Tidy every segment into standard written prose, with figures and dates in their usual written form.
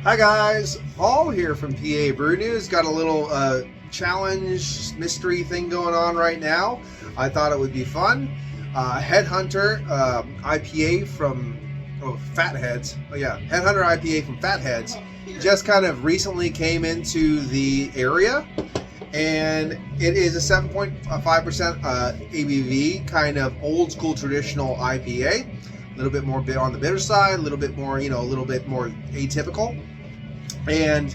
Hi guys, Paul here from PABrewNews. Got a little challenge mystery thing going on right now. I thought it would be fun. Headhunter IPA from Fatheads. Oh yeah, Headhunter IPA from Fatheads just kind of recently came into the area, and it is a 7.5% ABV, kind of old school traditional IPA. A little bit more on the bitter side, a little bit more, a little bit more atypical. And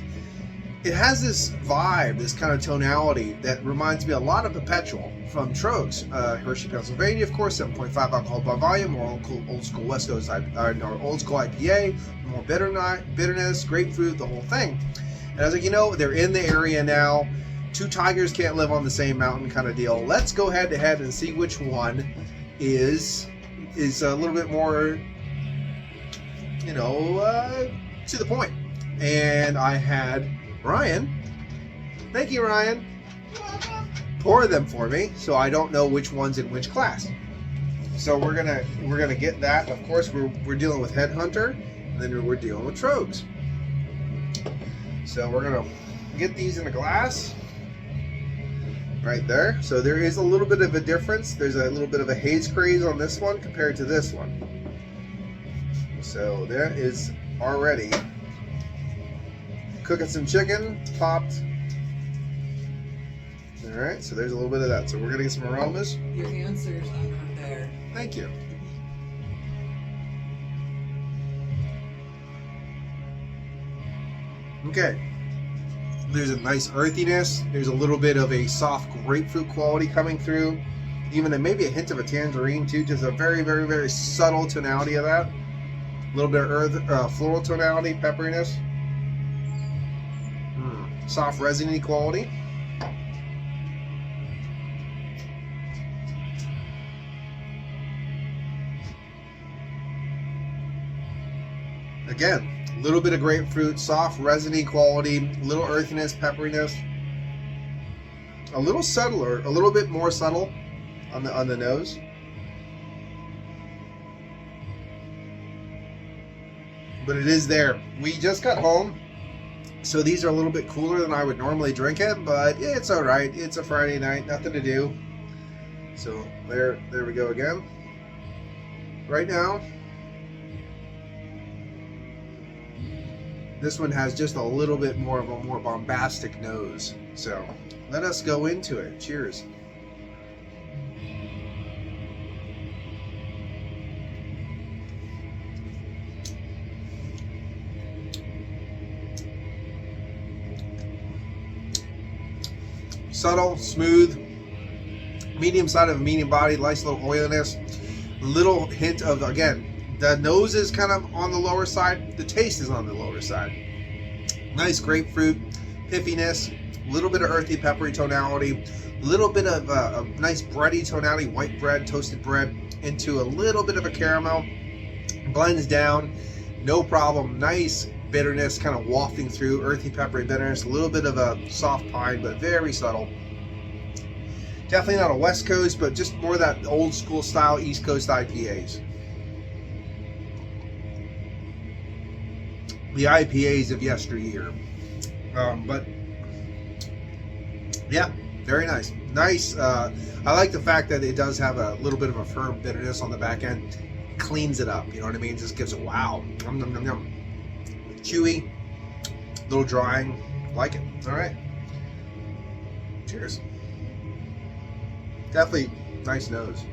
it has this vibe, this kind of tonality that reminds me a lot of Perpetual from Trogs, Hershey, Pennsylvania, of course, 7.5 alcohol by volume, more old school West Coast, old school IPA, more bitterness, grapefruit, the whole thing. And I was like, they're in the area now. Two tigers can't live on the same mountain kind of deal. Let's go head to head and see which one is a little bit more, to the point. And I had Ryan, thank you Ryan, pour them for me, so I don't know which one's in which class. So we're gonna get that. Of course, we're dealing with Headhunter, and then we're dealing with Trogs. So we're gonna get these in a glass. Right there. So there is a little bit of a difference. There's a little bit of a haze craze on this one compared to this one. So there is already cooking some chicken, popped. All right, so there's a little bit of that. So we're gonna get some aromas. Your answer's under there. Thank you. Okay. There's a nice earthiness. There's a little bit of a soft grapefruit quality coming through. Even maybe a hint of a tangerine too. Just a very, very, very subtle tonality of that. A little bit of floral tonality, pepperiness. Soft resiny quality. Again, a little bit of grapefruit, soft resiny quality, a little earthiness, pepperiness, a little subtler, a little bit more subtle on the nose. But it is there. We just got home, so these are a little bit cooler than I would normally drink it, but it's all right. It's a Friday night, nothing to do. So there we go again. Right now, this one has just a little bit more of a more bombastic nose. So let us go into it. Cheers. Subtle, smooth, medium side of a medium body, nice little oiliness, little hint of, again, the nose is kind of on the lower side. The taste is on the lower side. Nice grapefruit, piffiness, a little bit of earthy, peppery tonality, a little bit of a nice bready tonality, white bread, toasted bread, into a little bit of a caramel. Blends down, no problem. Nice bitterness kind of wafting through, earthy, peppery bitterness, a little bit of a soft pine, but very subtle. Definitely not a West Coast, but just more that old school style East Coast IPAs. The IPAs of yesteryear. But yeah, very nice. Nice. I like the fact that it does have a little bit of a firm bitterness on the back end. Cleans it up, you know what I mean? Just gives it wow. Yum, yum, yum, yum. Chewy, a little drying. Like it. All right. Cheers. Definitely nice nose.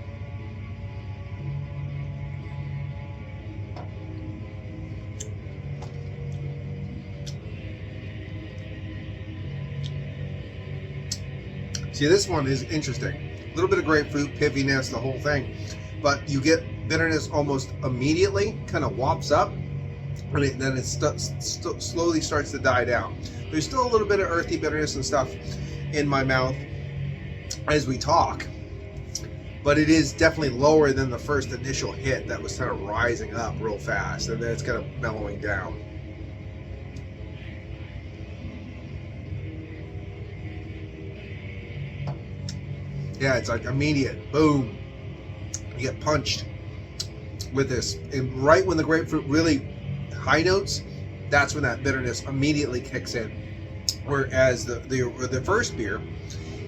See, this one is interesting. A little bit of grapefruit, piffiness, the whole thing. But you get bitterness almost immediately, kind of whops up, and then it slowly starts to die down. There's still a little bit of earthy bitterness and stuff in my mouth as we talk. But it is definitely lower than the first initial hit that was kind of rising up real fast, and then it's kind of mellowing down. Yeah, it's like immediate, boom. You get punched with this. And right when the grapefruit really high notes, that's when that bitterness immediately kicks in. Whereas the first beer,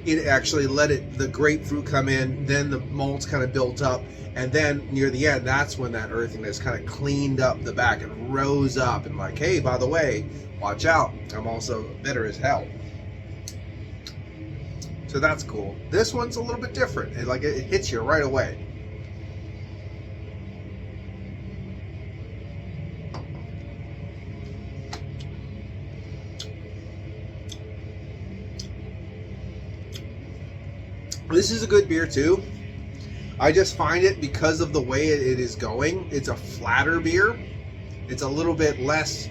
it actually let the grapefruit come in, then the malts kind of built up, and then near the end, that's when that earthiness kind of cleaned up the back and rose up and like, hey, by the way, watch out, I'm also bitter as hell. So that's cool. This one's a little bit different. It hits you right away. This is a good beer too. I just find it, because of the way it is going, it's a flatter beer. It's a little bit less,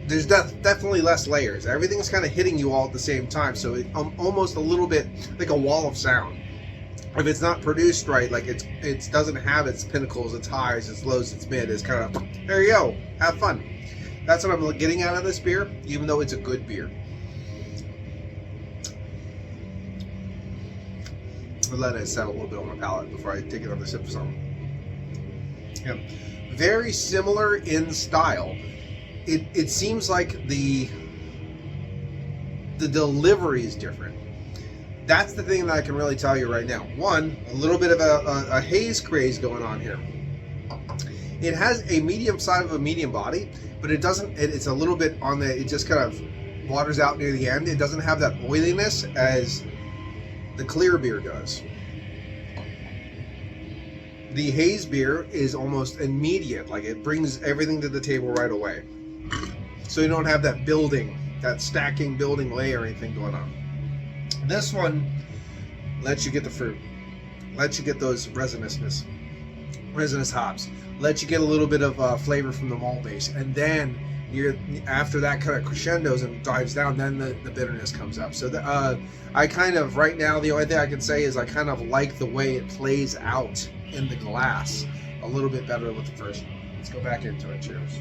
there's definitely less layers. Everything's kind of hitting you all at the same time, so it's almost a little bit like a wall of sound. If it's not produced right, like it doesn't have its pinnacles, its highs, its lows, its mid, it's kind of, there you go, have fun. That's what I'm getting out of this beer, even though it's a good beer. I'll let it settle a little bit on my palate before I take another sip of something. Yeah. Very similar in style. It seems like the delivery is different. That's the thing that I can really tell you right now. One, a little bit of a haze craze going on here. It has a medium side of a medium body, but it doesn't, it's a little bit on the, it just kind of waters out near the end. It doesn't have that oiliness as the clear beer does. The haze beer is almost immediate, like it brings everything to the table right away. So you don't have that building, that stacking building layering thing going on. This one lets you get the fruit, lets you get those resinous hops, lets you get a little bit of flavor from the malt base, and then after that kind of crescendos and dives down, then the bitterness comes up. So I kind of, right now, the only thing I can say is I kind of like the way it plays out in the glass a little bit better with the first one. Let's go back into it. Cheers.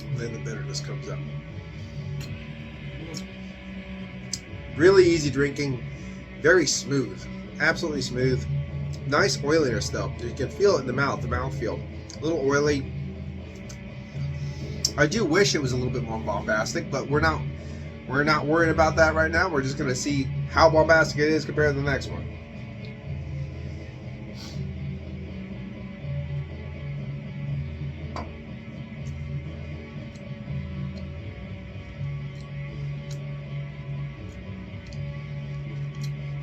And then the bitterness comes up. Really easy drinking, very smooth, absolutely smooth. Nice oiliness though. You can feel it in the mouthfeel. A little oily. I do wish it was a little bit more bombastic, but we're not worried about that right now. We're just gonna see how bombastic it is compared to the next one.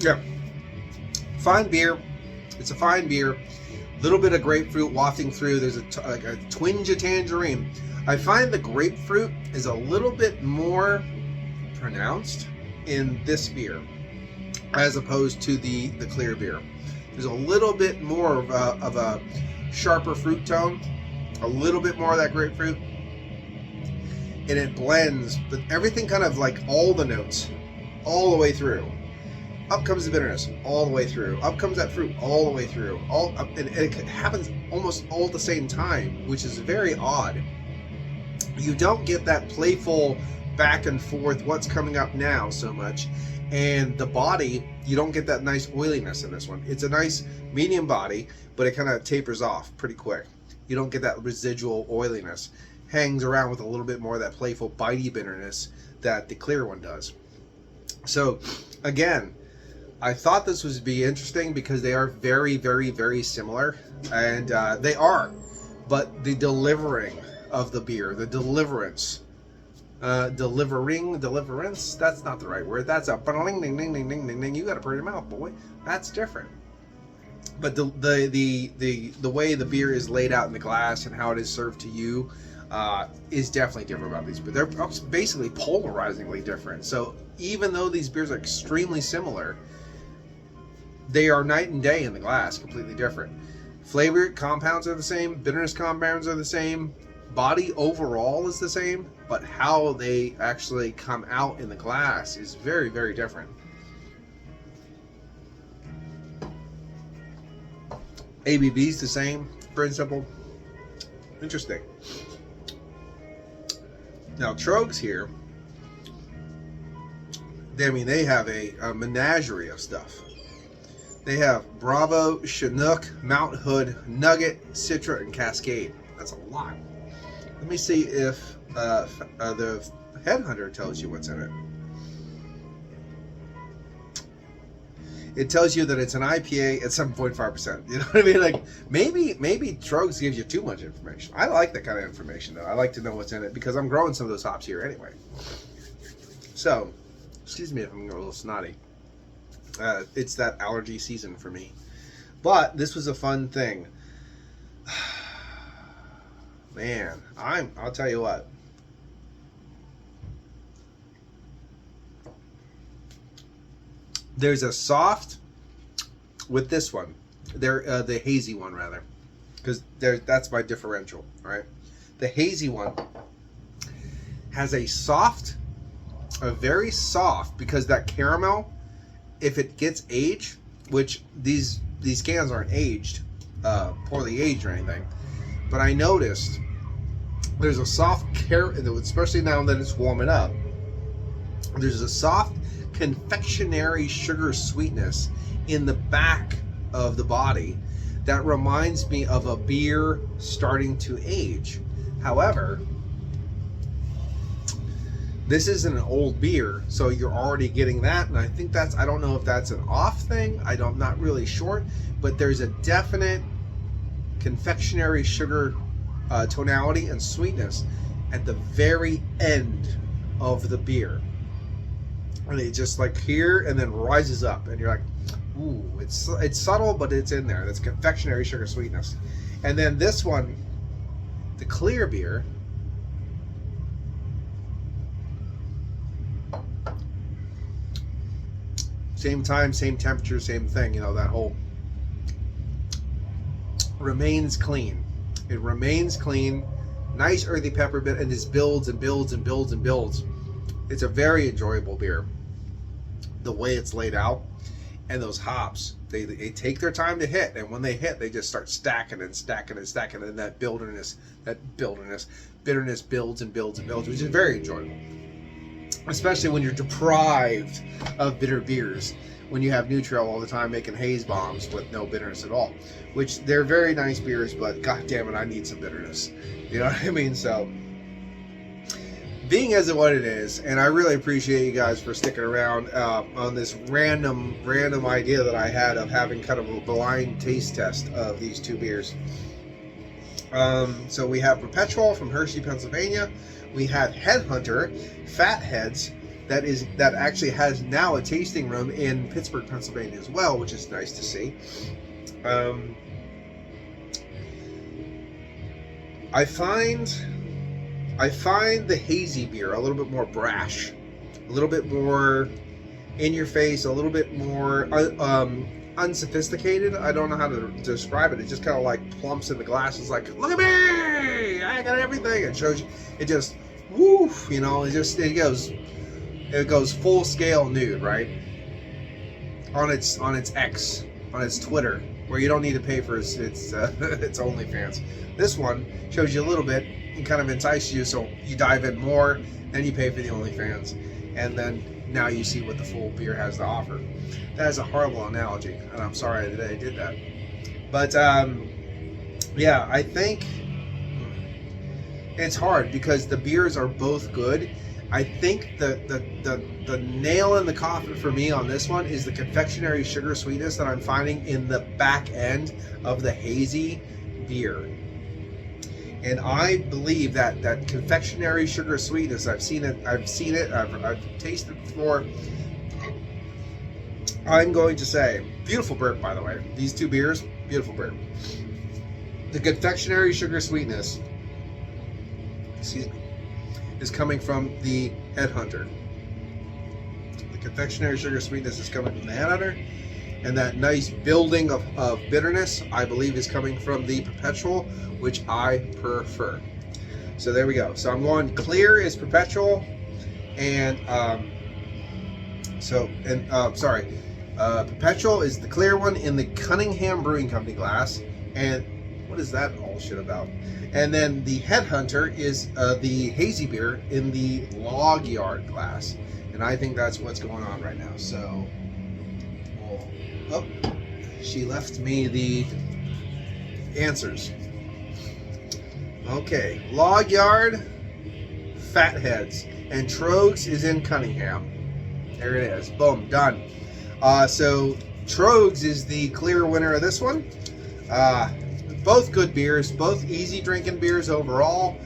Yeah, fine beer. It's a fine beer. Little bit of grapefruit wafting through. There's like a twinge of tangerine. I find the grapefruit is a little bit more pronounced in this beer as opposed to the clear beer. There's a little bit more of a sharper fruit tone, a little bit more of that grapefruit, and it blends, but everything kind of like all the notes all the way through. Up comes the bitterness all the way through. Up comes that fruit all the way through. All up, and it happens almost all at the same time, which is very odd. You don't get that playful back and forth, what's coming up now so much. And the body, you don't get that nice oiliness in this one. It's a nice medium body, but it kind of tapers off pretty quick. You don't get that residual oiliness. Hangs around with a little bit more of that playful bitey bitterness that the clear one does. So again, I thought this would be interesting because they are very, very, very similar, and they are, but the delivering of the beer, the deliverance, deliverance, that's not the right word. That's a ding, ding, ding, ding, ding, ding, ding. You got a pretty mouth, boy. That's different. But the way the beer is laid out in the glass and how it is served to you is definitely different about these. But they're basically polarizingly different. So even though these beers are extremely similar, they are night and day in the glass, completely different. Flavor compounds are the same, bitterness compounds are the same, body overall is the same, but how they actually come out in the glass is very, very different. ABV's the same, very simple. Interesting. Now Trogs here, they have a menagerie of stuff. They have Bravo, Chinook, Mount Hood, Nugget, Citra, and Cascade. That's a lot. Let me see if the Headhunter tells you what's in it. It tells you that it's an IPA at 7.5%. You know what I mean? Like maybe Trogs gives you too much information. I like that kind of information though. I like to know what's in it because I'm growing some of those hops here anyway. So, excuse me if I'm a little snotty. It's that allergy season for me. But this was a fun thing. Man, I'll tell you what. There's a soft with this one. The hazy one rather, because that's my differential, right? The hazy one has a very soft, because that caramel, if it gets aged, which these cans aren't aged, poorly aged or anything, but I noticed there's a soft especially now that it's warming up. There's a soft confectionery sugar sweetness in the back of the body that reminds me of a beer starting to age. However, this isn't an old beer, so you're already getting that, and I think I don't know if that's an off thing. I'm not really sure, but there's a definite confectionery sugar tonality and sweetness at the very end of the beer. And it just like here and then rises up, and you're like, ooh, it's subtle, but it's in there. That's confectionery sugar sweetness. And then this one, the clear beer, same time, same temperature, same thing, that whole remains clean. It remains clean, nice earthy pepper bit, and just builds and builds and builds and builds. It's a very enjoyable beer. The way it's laid out, and those hops, they take their time to hit, and when they hit, they just start stacking and stacking and stacking, and that bitterness builds and builds and builds, which is very enjoyable. Especially when you're deprived of bitter beers, when you have Nutriol all the time making haze bombs with no bitterness at all, which they're very nice beers, but god damn it, I need some bitterness. You know what I mean? So, being as what it is, and I really appreciate you guys for sticking around on this random idea that I had of having kind of a blind taste test of these two beers. So we have Perpetual from Hershey, Pennsylvania. We have Headhunter, Fatheads, that actually has now a tasting room in Pittsburgh, Pennsylvania as well, which is nice to see. I find the hazy beer a little bit more brash, a little bit more in your face, a little bit more unsophisticated. I don't know how to describe it. It just kind of like plumps in the glass. It's like, look at me, I got everything. It shows you, it just, woof, it goes full scale nude, right? On its Twitter, where you don't need to pay for its OnlyFans. This one shows you a little bit and kind of entices you, so you dive in more, then you pay for the OnlyFans, and then now you see what the full beer has to offer. That is a horrible analogy, and I'm sorry that I did that. But yeah, I think it's hard because the beers are both good. I think the nail in the coffin for me on this one is the confectionery sugar sweetness that I'm finding in the back end of the hazy beer. And I believe that confectionery sugar sweetness, I've seen it, I've tasted it before. I'm going to say, beautiful burp, by the way. These two beers, beautiful burp. The confectionery sugar sweetness, excuse me, is coming from the Headhunter. The confectionery sugar sweetness is coming from the Headhunter, and that nice building of bitterness, I believe, is coming from the Perpetual, which I prefer. So there we go. So I'm going clear is Perpetual, and Perpetual is the clear one in the Cunningham Brewing Company glass, and what is that all shit about? And then the Headhunter is the hazy beer in the Log Yard glass. And I think that's what's going on right now. So, oh, she left me the answers. Okay, Log Yard, Fatheads, and Trogs is in Cunningham. There it is. Boom, done. So Trogs is the clear winner of this one. Both good beers, both easy drinking beers overall.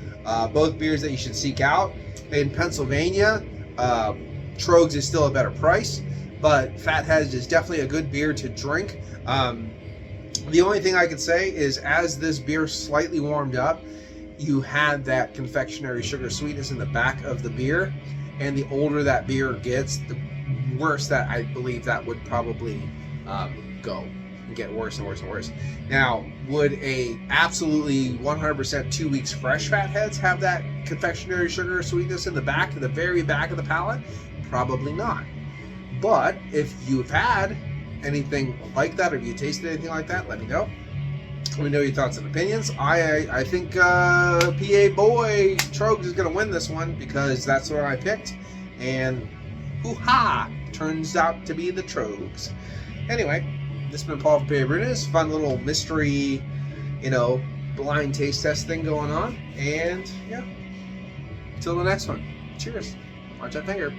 Both beers that you should seek out. In Pennsylvania, Trogs is still a better price, but Fatheads is definitely a good beer to drink. The only thing I could say is, as this beer slightly warmed up, you had that confectionery sugar sweetness in the back of the beer, and the older that beer gets, the worse that I believe that would probably go and get worse and worse and worse. Now, would a absolutely 100% 2 weeks fresh Fatheads have that confectionery sugar sweetness in the back, the very back of the palate? Probably not. But if you've had anything like that, or if you tasted anything like that, let me know. Let me know your thoughts and opinions. I think PA boy Trogs is going to win this one because that's what I picked. And hoo-ha! Turns out to be the Trogs. Anyway, this has been Paul from PABrewNews. Fun little mystery, blind taste test thing going on. And yeah, till the next one. Cheers. Watch that finger.